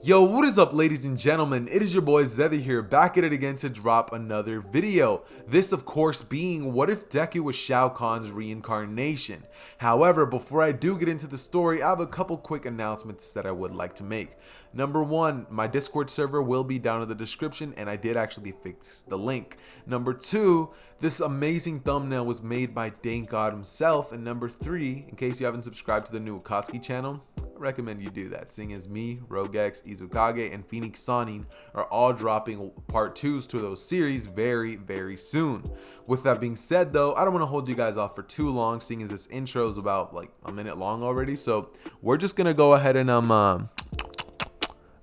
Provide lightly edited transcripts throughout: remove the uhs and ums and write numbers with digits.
Yo, what is up, ladies and gentlemen? It is your boy Zeddy here, back at it again to drop another video. This, of course, being what if Deku was Shao Kahn's reincarnation. However, before I do get into the story, I have a couple quick announcements that I would like to make. Number one, my Discord server will be down in the description, and I did actually fix the link. Number two, this amazing thumbnail was made by Thank God himself. And number three, in case you haven't subscribed to the new Akatsuki channel, I recommend you do that, seeing as me, Rogex, Izukage, and Phoenix Sanin are all dropping part 2s to those series very soon. With that being said though, I don't want to hold you guys off for too long, seeing as this intro is about like a minute long already, so we're just gonna go ahead and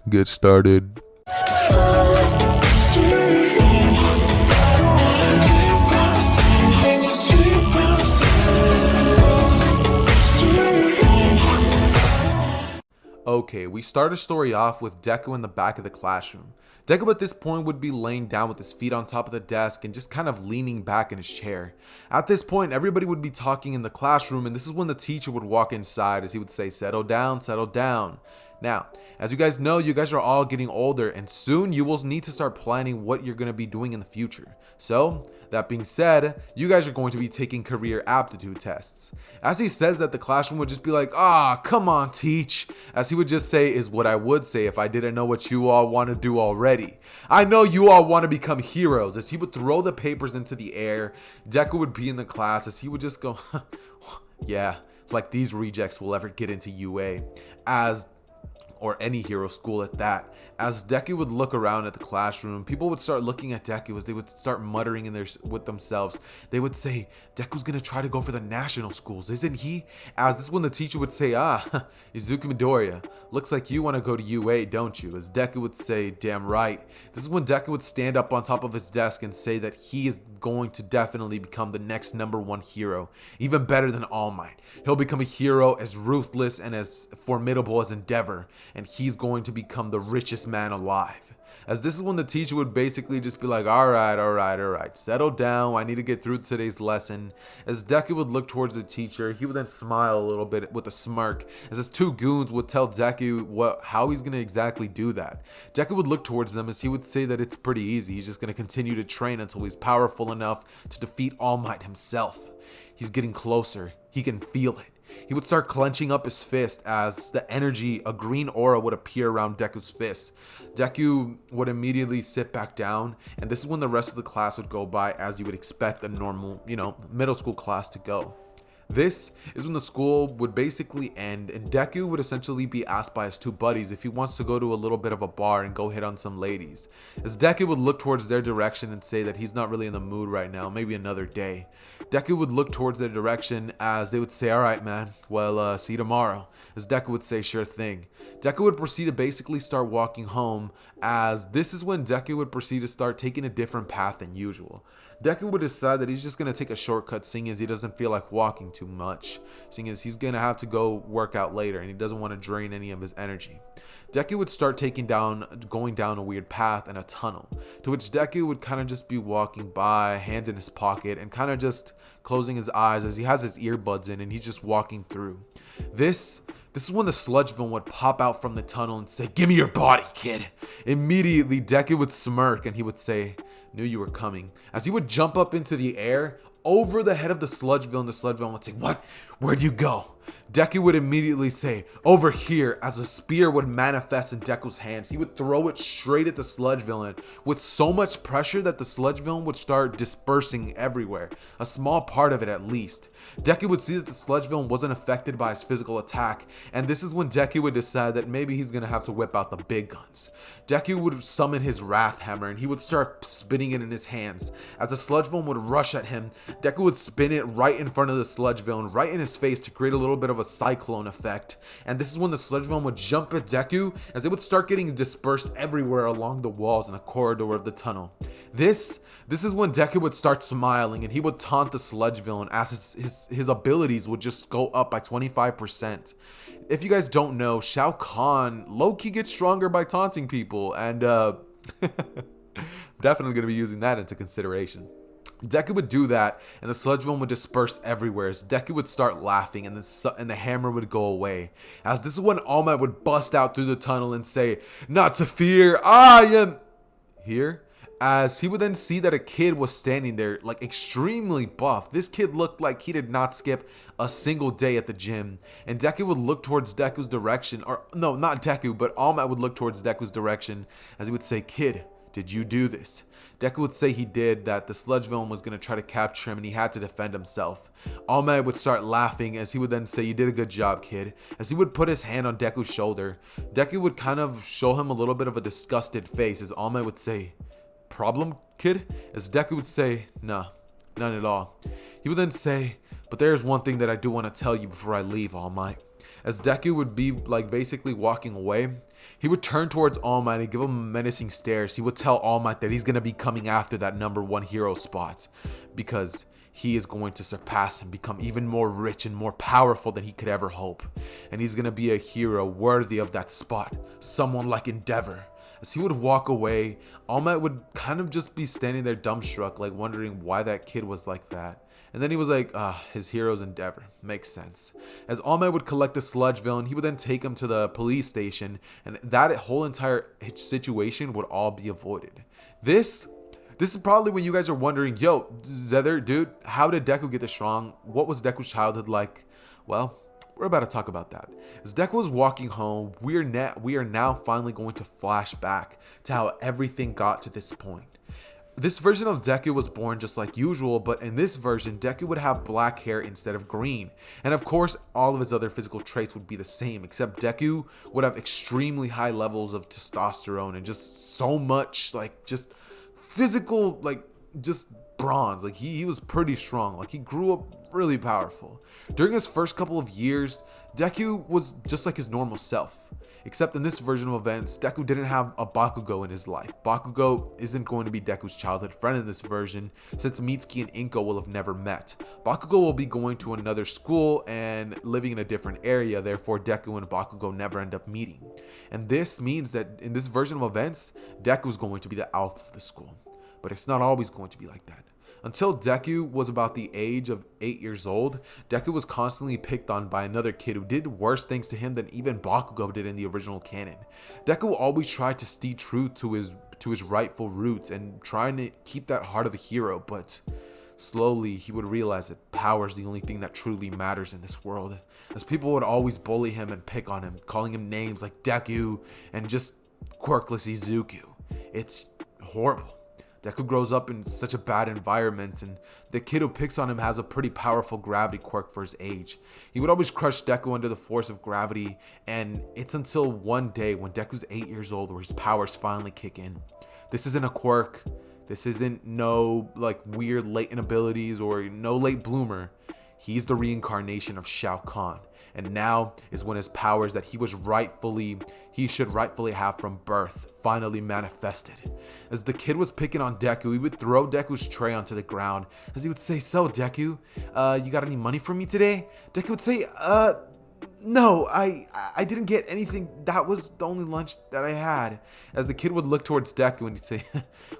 get started. Okay, we start a story off with Deku in the back of the classroom. Deku at this point would be laying down with his feet on top of the desk and just kind of leaning back in his chair. At this point, everybody would be talking in the classroom, and this is when the teacher would walk inside as he would say, settle down, settle down. Now, as you guys know, you guys are all getting older, and soon you will need to start planning what you're going to be doing in the future. So, that being said, you guys are going to be taking career aptitude tests. As he says that, the classroom would just be like, come on, teach. As he would just say is what I would say if I didn't know what you all want to do already. I know you all want to become heroes. As he would throw the papers into the air, Deku would be in the class as he would just go, yeah, like these rejects will ever get into UA. Or any hero school at that. As Deku would look around at the classroom, people would start looking at Deku as they would start muttering with themselves. They would say, Deku's gonna try to go for the national schools, isn't he? As this is when the teacher would say, Izuku Midoriya, looks like you want to go to UA, don't you? As Deku would say, damn right. This is when Deku would stand up on top of his desk and say that he is going to definitely become the next #1 hero, even better than All Might. He'll become a hero as ruthless and as formidable as Endeavor, and he's going to become the richest man alive. As this is when the teacher would basically just be like, all right, settle down, I need to get through today's lesson. As Deku would look towards the teacher, he would then smile a little bit with a smirk, as his two goons would tell Deku how he's going to exactly do that. Deku would look towards them as he would say that it's pretty easy, he's just going to continue to train until he's powerful enough to defeat All Might himself. He's getting closer, he can feel it. He would start clenching up his fist as the energy, a green aura would appear around Deku's fist. Deku would immediately sit back down, and this is when the rest of the class would go by as you would expect a normal, middle school class to go. This is when the school would basically end, and Deku would essentially be asked by his two buddies if he wants to go to a little bit of a bar and go hit on some ladies. As Deku would look towards their direction and say that he's not really in the mood right now, maybe another day. Deku would look towards their direction as they would say, alright man, well see you tomorrow. As Deku would say, sure thing. Deku would proceed to basically start walking home, as this is when Deku would proceed to start taking a different path than usual. Deku would decide that he's just going to take a shortcut, seeing as he doesn't feel like walking too much, seeing as he's going to have to go work out later and he doesn't want to drain any of his energy. Deku would start going down a weird path in a tunnel, to which Deku would kind of just be walking by, hands in his pocket, and kind of just closing his eyes as he has his earbuds in and he's just walking through. This is when the sludge villain would pop out from the tunnel and say, give me your body, kid. Immediately, Deku would smirk and he would say, knew you were coming. As he would jump up into the air over the head of the sludge villain would say, what? Where'd you go? Deku would immediately say, over here, as a spear would manifest in Deku's hands. He would throw it straight at the sludge villain with so much pressure that the sludge villain would start dispersing everywhere, a small part of it at least. Deku would see that the sludge villain wasn't affected by his physical attack, and this is when Deku would decide that maybe he's going to have to whip out the big guns. Deku would summon his wrath hammer and he would start spinning it in his hands. As the sludge villain would rush at him, Deku would spin it right in front of the sludge villain, right in his face, to create a little bit of a cyclone effect. And this is when the sludge villain would jump at Deku as it would start getting dispersed everywhere along the walls in the corridor of the tunnel. This is when Deku would start smiling and he would taunt the sludge villain as his abilities would just go up by 25%. If you guys don't know, Shao Kahn low-key gets stronger by taunting people, and I'm definitely going to be using that into consideration. Deku would do that, and the sludge villain would disperse everywhere as Deku would start laughing, and the hammer would go away. As this is when All Might would bust out through the tunnel and say, "Not to fear, I am here." As he would then see that a kid was standing there, like extremely buff. This kid looked like he did not skip a single day at the gym. And Deku would look towards Deku's direction, or no, not Deku, but All Might would look towards Deku's direction as he would say, "Kid, did you do this?" Deku would say he did, that the sludge villain was going to try to capture him and he had to defend himself. All Might would start laughing as he would then say, "You did a good job, kid." As he would put his hand on Deku's shoulder, Deku would kind of show him a little bit of a disgusted face as All Might would say, "Problem, kid?" As Deku would say, "Nah, none at all." He would then say, "But there's one thing that I do want to tell you before I leave, All Might." As Deku would be like basically walking away, he would turn towards All Might and give him menacing stares. He would tell All Might that he's going to be coming after that #1 hero spot because he is going to surpass him, become even more rich and more powerful than he could ever hope. And he's going to be a hero worthy of that spot, someone like Endeavor. As he would walk away, All Might would kind of just be standing there dumbstruck, like wondering why that kid was like that. And then he was like, his hero's Endeavor. Makes sense. As All Might would collect the sludge villain, he would then take him to the police station, and that whole entire situation would all be avoided. This is probably when you guys are wondering, yo, Zether, dude, how did Deku get this strong? What was Deku's childhood like? Well, we're about to talk about that. As Deku was walking home, we are now finally going to flash back to how everything got to this point. This version of Deku was born just like usual, but in this version, Deku would have black hair instead of green. And of course, all of his other physical traits would be the same, except Deku would have extremely high levels of testosterone and just so much, like, just physical, like, just bronze. Like, he was pretty strong. Like, he grew up really powerful. During his first couple of years, Deku was just like his normal self. Except in this version of events, Deku didn't have a Bakugo in his life. Bakugo isn't going to be Deku's childhood friend in this version, since Mitsuki and Inko will have never met. Bakugo will be going to another school and living in a different area, therefore Deku and Bakugo never end up meeting. And this means that in this version of events, Deku is going to be the alpha of the school. But it's not always going to be like that. Until Deku was about the age of 8 years old, Deku was constantly picked on by another kid who did worse things to him than even Bakugo did in the original canon. Deku always tried to stay true to his rightful roots and trying to keep that heart of a hero, but slowly he would realize that power is the only thing that truly matters in this world, as people would always bully him and pick on him, calling him names like Deku and just quirkless Izuku. It's horrible. Deku grows up in such a bad environment, and the kid who picks on him has a pretty powerful gravity quirk for his age. He would always crush Deku under the force of gravity, and it's until one day when Deku's 8 years old where his powers finally kick in. This isn't a quirk. This isn't no like weird latent abilities or no late bloomer. He's the reincarnation of Shao Kahn. And now is when his powers that he should rightfully have from birth finally manifested. As the kid was picking on Deku, he would throw Deku's tray onto the ground as he would say, "So Deku, you got any money for me today?" Deku would say, "No, I didn't get anything. That was the only lunch that I had." As the kid would look towards Deku and he'd say,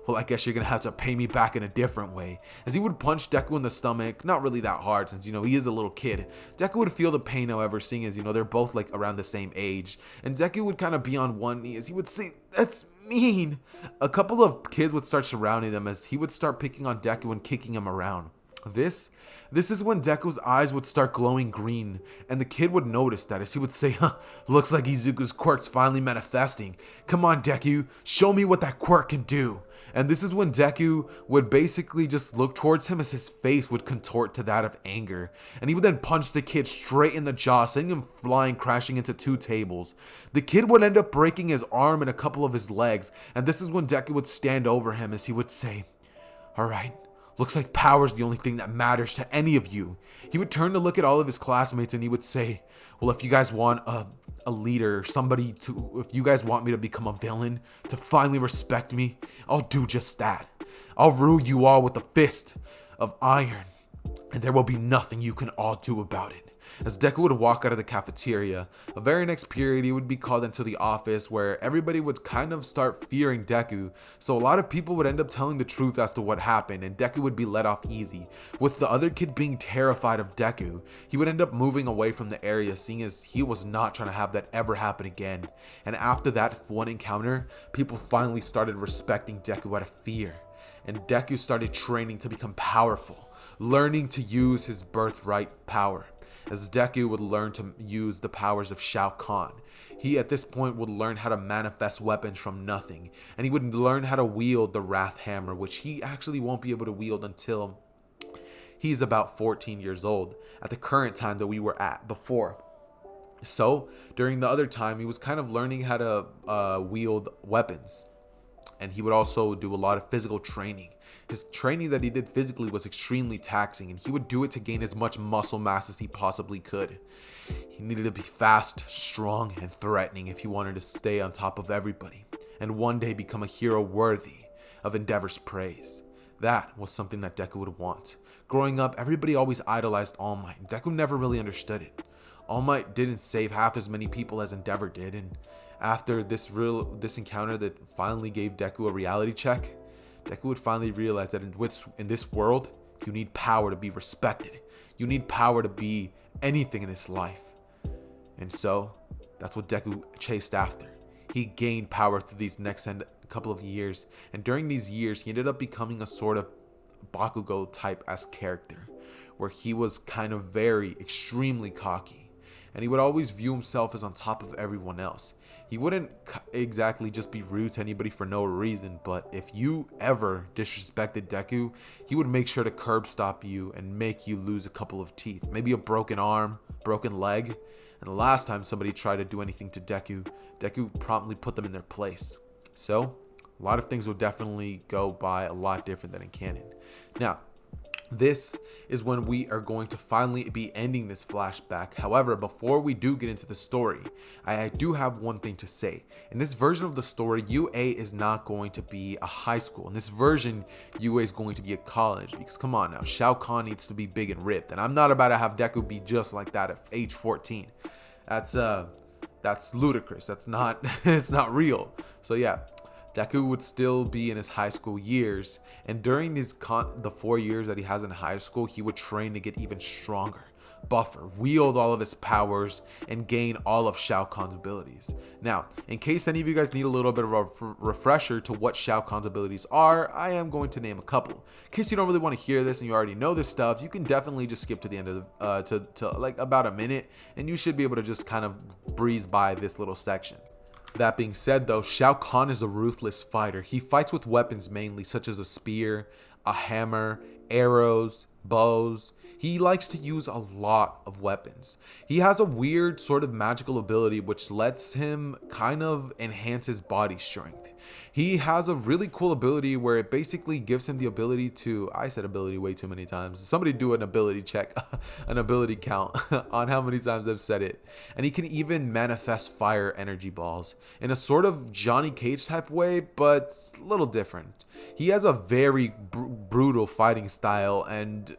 "Well, I guess you're gonna have to pay me back in a different way." As he would punch Deku in the stomach, not really that hard since, he is a little kid. Deku would feel the pain, however, seeing as, they're both like around the same age. And Deku would kind of be on one knee as he would say, "That's mean." A couple of kids would start surrounding them as he would start picking on Deku and kicking him around. This is when Deku's eyes would start glowing green, and the kid would notice that as he would say, "Looks like Izuku's quirk's finally manifesting. Come on, Deku, show me what that quirk can do." And this is when Deku would basically just look towards him as his face would contort to that of anger. And he would then punch the kid straight in the jaw, sending him flying, crashing into 2 tables. The kid would end up breaking his arm and a couple of his legs, and this is when Deku would stand over him as he would say, "All right. Looks like power's the only thing that matters to any of you." He would turn to look at all of his classmates and he would say, "Well, if you guys want a leader, if you guys want me to become a villain, to finally respect me, I'll do just that. I'll rule you all with a fist of iron, and there will be nothing you can all do about it." As Deku would walk out of the cafeteria, the very next period he would be called into the office where everybody would kind of start fearing Deku, so a lot of people would end up telling the truth as to what happened and Deku would be let off easy. With the other kid being terrified of Deku, he would end up moving away from the area, seeing as he was not trying to have that ever happen again. And after that one encounter, people finally started respecting Deku out of fear, and Deku started training to become powerful, learning to use his birthright power. As Deku would learn to use the powers of Shao Kahn, he at this point would learn how to manifest weapons from nothing, and he would learn how to wield the Wrath Hammer, which he actually won't be able to wield until he's about 14 years old at the current time that we were at before. So during the other time, he was kind of learning how to wield weapons, and he would also do a lot of physical training. His training that he did physically was extremely taxing, and he would do it to gain as much muscle mass as he possibly could. He needed to be fast, strong, and threatening if he wanted to stay on top of everybody, and one day become a hero worthy of Endeavor's praise. That was something that Deku would want. Growing up, everybody always idolized All Might, and Deku never really understood it. All Might didn't save half as many people as Endeavor did, and after this encounter that finally gave Deku a reality check, Deku would finally realize that in this world, you need power to be respected. You need power to be anything in this life. And so, that's what Deku chased after. He gained power through these next couple of years, and during these years, he ended up becoming a sort of Bakugo type as character, where he was kind of very extremely cocky, and he would always view himself as on top of everyone else. He wouldn't exactly just be rude to anybody for no reason, but if you ever disrespected Deku, he would make sure to curb stop you and make you lose a couple of teeth, maybe a broken arm, broken leg. And the last time somebody tried to do anything to Deku, Deku promptly put them in their place. So a lot of things will definitely go by a lot different than in canon. Now, this is when we are going to finally be ending this flashback. However, before we do get into the story, I do have one thing to say. In this version of the story, UA is not going to be a high school. In this version, UA is going to be a college, because come on now, Shao Kahn needs to be big and ripped, and I'm not about to have Deku be just like that at age 14. That's ludicrous. That's not it's not real. So yeah, Deku would still be in his high school years, and during the 4 years that he has in high school, he would train to get even stronger, buffer, wield all of his powers, and gain all of Shao Kahn's abilities. Now, in case any of you guys need a little bit of a refresher to what Shao Kahn's abilities are, I am going to name a couple. In case you don't really want to hear this and you already know this stuff, you can definitely just skip to the end of to like about a minute, and you should be able to just kind of breeze by this little section. That being said though, Shao Kahn is a ruthless fighter. He fights with weapons mainly, such as a spear, a hammer, arrows, bows. He likes to use a lot of weapons. He has a weird sort of magical ability which lets him kind of enhance his body strength. He has a really cool ability where it basically gives him the ability to, I said ability way too many times. Somebody do an ability check, an ability count on how many times I've said it. And he can even manifest fire energy balls in a sort of Johnny Cage type way, but a little different. He has a very brutal fighting style, and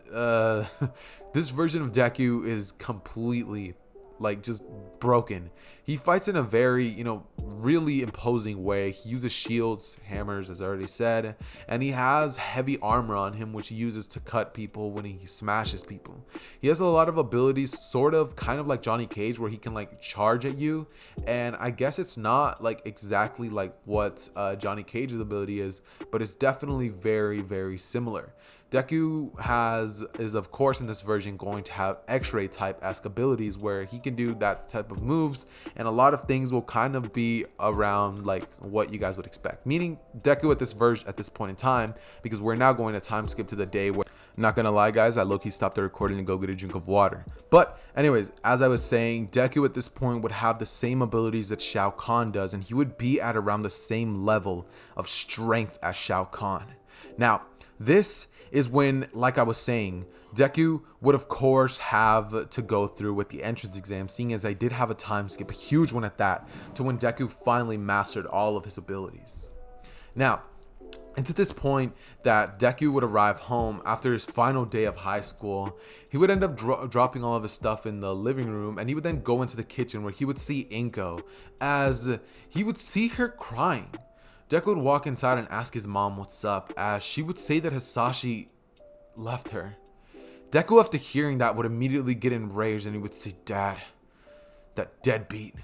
this version of Deku is completely like just broken. He fights in a very, really imposing way. He uses shields, hammers, as I already said, and he has heavy armor on him, which he uses to cut people when he smashes people. He has a lot of abilities, sort of kind of like Johnny Cage, where he can like charge at you, and I guess it's not like exactly like what Johnny Cage's ability is, but it's definitely very, very similar. Deku is of course in this version going to have X-ray type-esque abilities where he can do that type of moves, and a lot of things will kind of be around like what you guys would expect. Meaning Deku at this point in time, because we're now going to time skip to the day where, not gonna lie guys, I low-key stopped the recording to go get a drink of water. But anyways, as I was saying, Deku at this point would have the same abilities that Shao Kahn does, and he would be at around the same level of strength as Shao Kahn. Now, this is when, like I was saying, Deku would of course have to go through with the entrance exam, seeing as I did have a time skip, a huge one at that, to when Deku finally mastered all of his abilities. Now, It's at this point that Deku would arrive home after his final day of high school. He would end up dropping all of his stuff in the living room, and he would then go into the kitchen where he would see Inko, as he would see her crying. Deku would walk inside and ask his mom what's up, as she would say that Hisashi left her. Deku, after hearing that, would immediately get enraged, and he would say, "Dad, that deadbeat."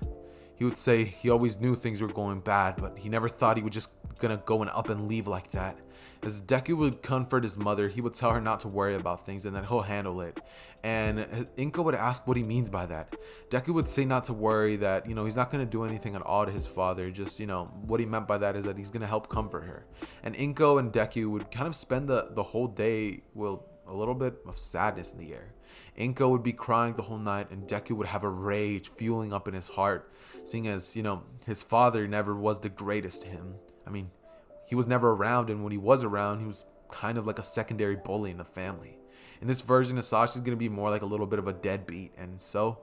He would say he always knew things were going bad, but he never thought he was just gonna go and up and leave like that. As Deku would comfort his mother, he would tell her not to worry about things and that he'll handle it. And Inko would ask what he means by that. Deku would say not to worry, that, he's not gonna do anything at all to his father. Just, what he meant by that is that he's gonna help comfort her. And Inko and Deku would kind of spend the whole day, well, a little bit of sadness in the air. Inko would be crying the whole night, and Deku would have a rage fueling up in his heart, seeing as, his father never was the greatest to him. I mean, he was never around, and when he was around, he was kind of like a secondary bully in the family. In this version, Hisashi is going to be more like a little bit of a deadbeat, and so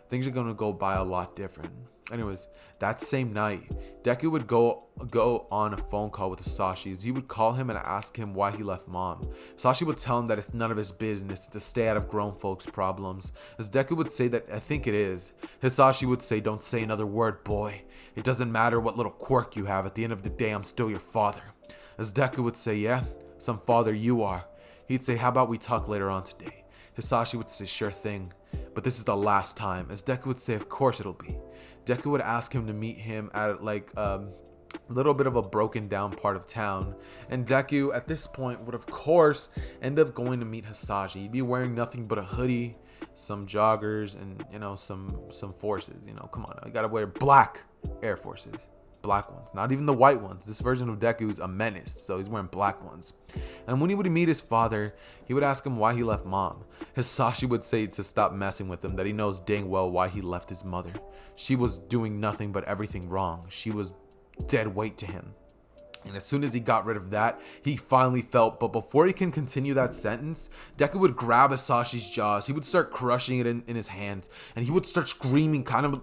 things are going to go by a lot different. Anyways, that same night, Deku would go on a phone call with Hisashi, as he would call him and ask him why he left mom. Hisashi would tell him that it's none of his business to stay out of grown folks' problems, as Deku would say that, "I think it is." Hisashi would say, "Don't say another word, boy. It doesn't matter what little quirk you have. At the end of the day, I'm still your father." As Deku would say, "Yeah, some father you are." He'd say, "How about we talk later on today?" Hisashi would say, "Sure thing, but this is the last time." As Deku would say, "Of course it'll be." Deku would ask him to meet him at like a little bit of a broken down part of town, and Deku at this point would of course end up going to meet Hisashi. He'd be wearing nothing but a hoodie, some joggers, and some forces. Come on, you gotta wear black Air Forces. Black ones, not even the white ones. This version of Deku is a menace, so he's wearing black ones. And when he would meet his father, he would ask him why he left mom. Hisashi would say to stop messing with him, that he knows dang well why he left his mother. She was doing nothing but everything wrong. She was dead weight to him. And as soon as he got rid of that, he finally felt. But before he can continue that sentence, Deku would grab Hisashi's jaws. He would start crushing it in his hands, and he would start screaming, kind of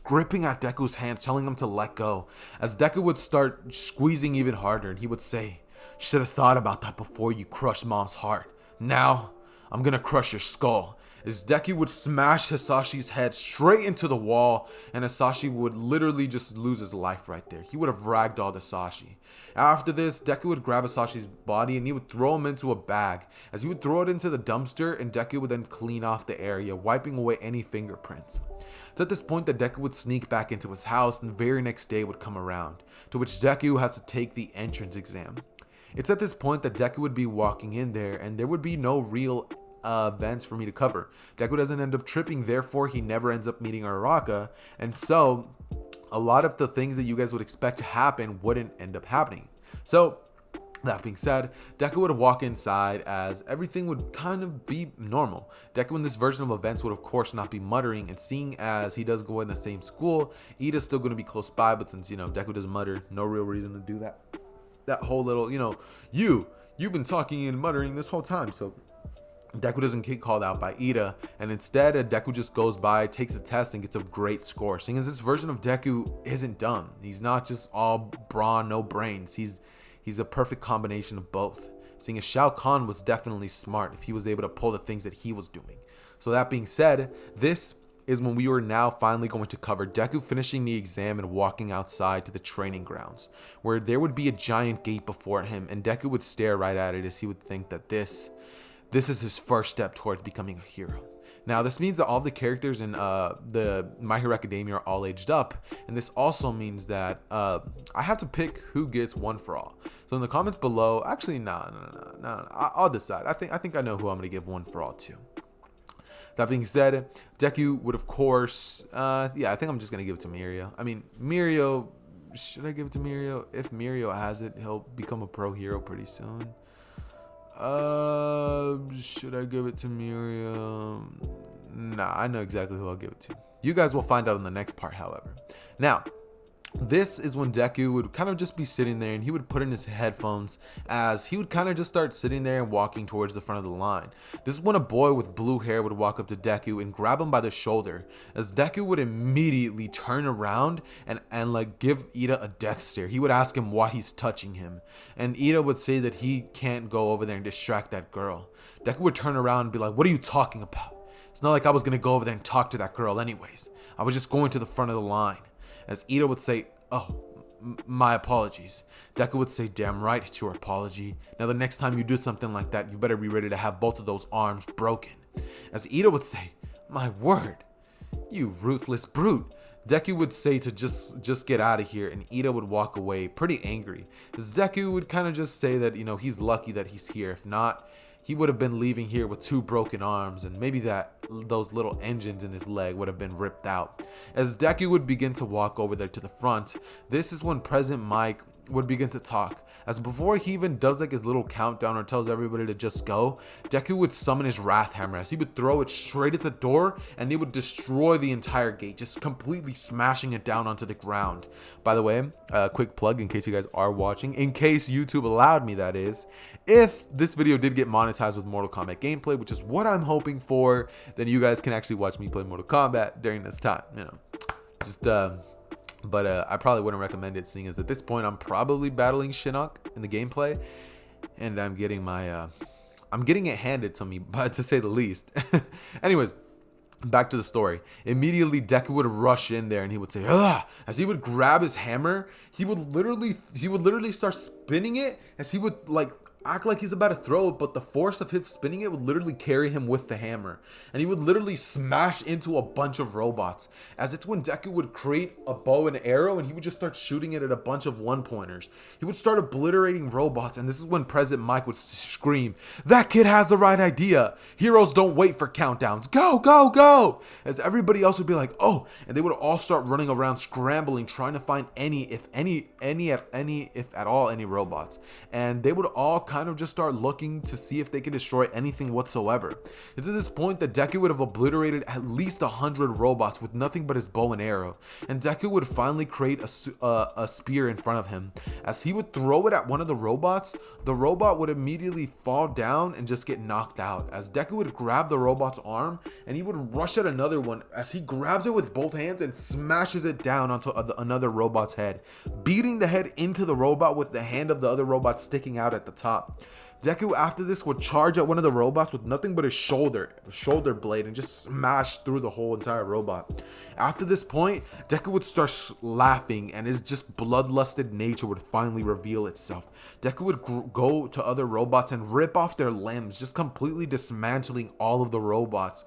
gripping at Deku's hands, telling him to let go. As Deku would start squeezing even harder, and he would say, "Should have thought about that before you crushed mom's heart. Now, I'm gonna crush your skull." As Deku would smash Hisashi's head straight into the wall, and Hisashi would literally just lose his life right there. He would have ragdolled Hisashi. After this, Deku would grab Hisashi's body and he would throw him into a bag. As he would throw it into the dumpster, and Deku would then clean off the area, wiping away any fingerprints. It's at this point that Deku would sneak back into his house, and the very next day would come around, to which Deku has to take the entrance exam. It's at this point that Deku would be walking in there, and there would be no real events for me to cover. Deku doesn't end up tripping, therefore he never ends up meeting Araraka, and so a lot of the things that you guys would expect to happen wouldn't end up happening. So that being said, Deku would walk inside, as everything would kind of be normal. Deku in this version of events would of course not be muttering, and seeing as he does go in the same school, Ida's still going to be close by, but since Deku does mutter, no real reason to do that. That whole little, you've been talking and muttering this whole time, so Deku doesn't get called out by Ida, and instead Deku just goes by, takes a test, and gets a great score. Seeing as this version of Deku isn't dumb, he's not just all brawn, no brains. He's a perfect combination of both. Seeing as Shao Kahn was definitely smart if he was able to pull the things that he was doing. So that being said, this is when we were now finally going to cover Deku finishing the exam and walking outside to the training grounds, where there would be a giant gate before him, and Deku would stare right at it, as he would think that this is his first step towards becoming a hero. Now, this means that all the characters in the My Hero Academia are all aged up, and this also means that I have to pick who gets one for all. So in the comments below, actually, no, I'll decide. I think I know who I'm gonna give one for all to. That being said, Deku would of course, I think I'm just gonna give it to Mirio. I mean, Mirio, should I give it to Mirio? If Mirio has it, he'll become a pro hero pretty soon. Should I give it to Miriam? Nah, I know exactly who I'll give it to. You guys will find out in the next part, however. Now, This is when Deku would kind of just be sitting there and he would put in his headphones as he would kind of just start sitting there and walking towards the front of the line. This is when a boy with blue hair would walk up to Deku and grab him by the shoulder, as Deku would immediately turn around and like give Ida a death stare. He would ask him why he's touching him, and Ida would say that he can't go over there and distract that girl. Deku would turn around and be like, "What are you talking about? It's not like I was gonna go over there and talk to that girl anyways. I was just going to the front of the line." As Ida would say, "Oh, my apologies." Deku would say, "Damn right, it's your apology. Now the next time you do something like that, you better be ready to have both of those arms broken." As Ida would say, "My word, you ruthless brute." Deku would say to just get out of here, and Ida would walk away pretty angry. As Deku would kind of just say that, he's lucky that he's here. If not, he would have been leaving here with 2 broken arms, and maybe those little engines in his leg would have been ripped out. As Deku would begin to walk over there to the front, this is when President Mike would begin to talk. As before he even does like his little countdown or tells everybody to just go, Deku would summon his Wrath Hammer, as he would throw it straight at the door and it would destroy the entire gate, just completely smashing it down onto the ground. By the way, quick plug in case you guys are watching, in case YouTube allowed me, that is, if this video did get monetized with Mortal Kombat gameplay, which is what I'm hoping for, then you guys can actually watch me play Mortal Kombat during this time, but I probably wouldn't recommend it, seeing as at this point I'm probably battling Shinnok in the gameplay, and I'm getting it handed to me, but to say the least. Anyways, back to the story. Immediately Deku would rush in there and he would say, "Ugh!" As he would grab his hammer, he would literally start spinning it, as he would like act like he's about to throw it, but the force of him spinning it would literally carry him with the hammer, and he would literally smash into a bunch of robots. As it's when Deku would create a bow and arrow and he would just start shooting it at a bunch of one-pointers. He would start obliterating robots, and this is when President Mike would scream, "That kid has the right idea. Heroes don't wait for countdowns. Go, go, go!" As everybody else would be like, "Oh," and they would all start running around scrambling, trying to find if at all any robots, and they would all kind of just start looking to see if they could destroy anything whatsoever. It's at this point that Deku would have obliterated at least 100 robots with nothing but his bow and arrow, and Deku would finally create a spear in front of him. As he would throw it at one of the robot would immediately fall down and just get knocked out. As Deku would grab the robot's arm and he would rush at another one, as he grabs it with both hands and smashes it down onto another robot's head, beating the head into the robot with the hand of the other robot sticking out at the top. Deku after this would charge at one of the robots with nothing but his shoulder blade and just smash through the whole entire robot. After this point, Deku would start laughing and his just bloodlusted nature would finally reveal itself. Deku would go to other robots and rip off their limbs, just completely dismantling all of the robots.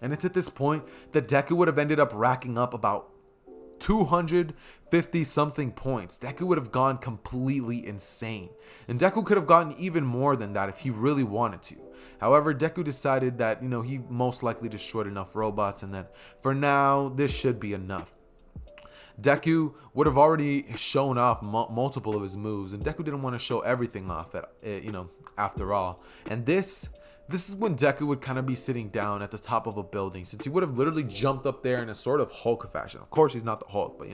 And it's at this point that Deku would have ended up racking up about 250 something points. Deku would have gone completely insane, and Deku could have gotten even more than that if he really wanted to. However, Deku decided that he most likely destroyed enough robots and that for now this should be enough. Deku would have already shown off multiple of his moves, and Deku didn't want to show everything off after all. And this is when Deku would kind of be sitting down at the top of a building, since he would have literally jumped up there in a sort of Hulk fashion. Of course, he's not the Hulk, but he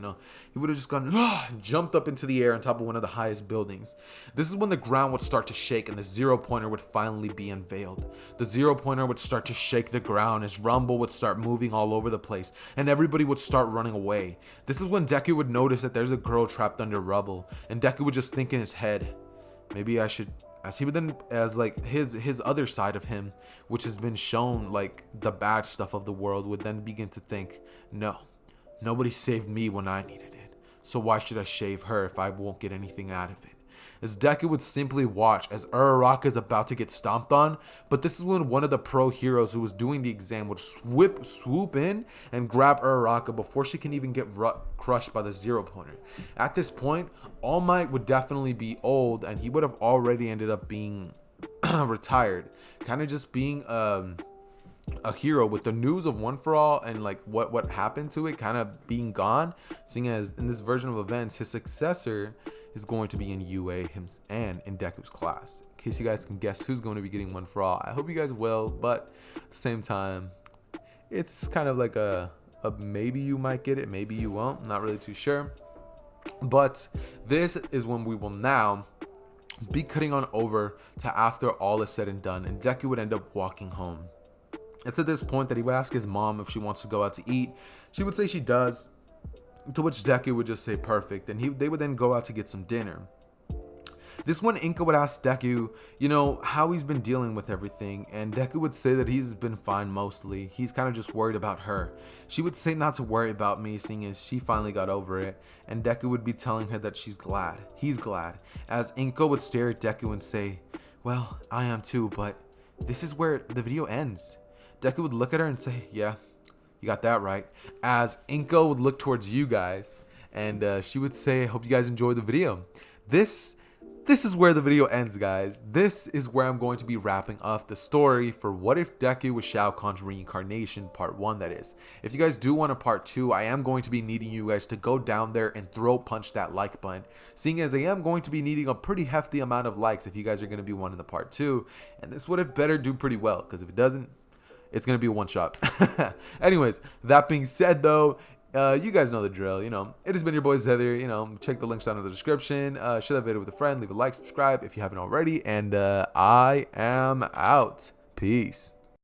would have just gone and jumped up into the air on top of one of the highest buildings. This is when the ground would start to shake and the 0-pointer would finally be unveiled. The 0-pointer would start to shake the ground as Rumble would start moving all over the place, and everybody would start running away. This is when Deku would notice that there's a girl trapped under rubble, and Deku would just think in his head, maybe I should, as he would then, as like his other side of him, which has been shown like the bad stuff of the world, would then begin to think, no, nobody saved me when I needed it, so why should I save her if I won't get anything out of it? As Deku would simply watch as Uraraka is about to get stomped on, but this is when one of the pro heroes who was doing the exam would swoop in and grab Uraraka before she can even get crushed by the 0-pointer. At this point, All Might would definitely be old, and he would have already ended up being retired, kind of just being a hero with the news of One For All and like what happened to it kind of being gone, seeing as in this version of events his successor is going to be in UA and in Deku's class. In case you guys can guess who's going to be getting One For All, I hope you guys will, but at the same time it's kind of like a maybe you might get it, maybe you won't. I'm not really too sure. But this is when we will now be cutting on over to after all is said and done, and Deku would end up walking home. It's at this point that he would ask his mom if she wants to go out to eat. She would say she does, to which Deku would just say perfect, and they would then go out to get some dinner. This one, Inka would ask Deku, how he's been dealing with everything, and Deku would say that he's been fine mostly. He's kind of just worried about her. She would say not to worry about me, seeing as she finally got over it, and Deku would be telling her that he's glad, as Inka would stare at Deku and say, well, I am too, but this is where the video ends. Deku would look at her and say, yeah, you got that right, as Inka would look towards you guys, and she would say, hope you guys enjoyed the video. This is where the video ends, guys. This is where I'm going to be wrapping up the story for What If Deku was Shao Kahn's Reincarnation, part 1, that is. If you guys do want a part 2, I am going to be needing you guys to go down there and throw punch that like button, seeing as I am going to be needing a pretty hefty amount of likes if you guys are going to be wanting the part 2, and this would have better do pretty well, because if it doesn't, it's going to be a one shot. Anyways, that being said though, you guys know the drill, it has been your boy Zether, check the links down in the description, share that video with a friend, leave a like, subscribe if you haven't already, and I am out. Peace.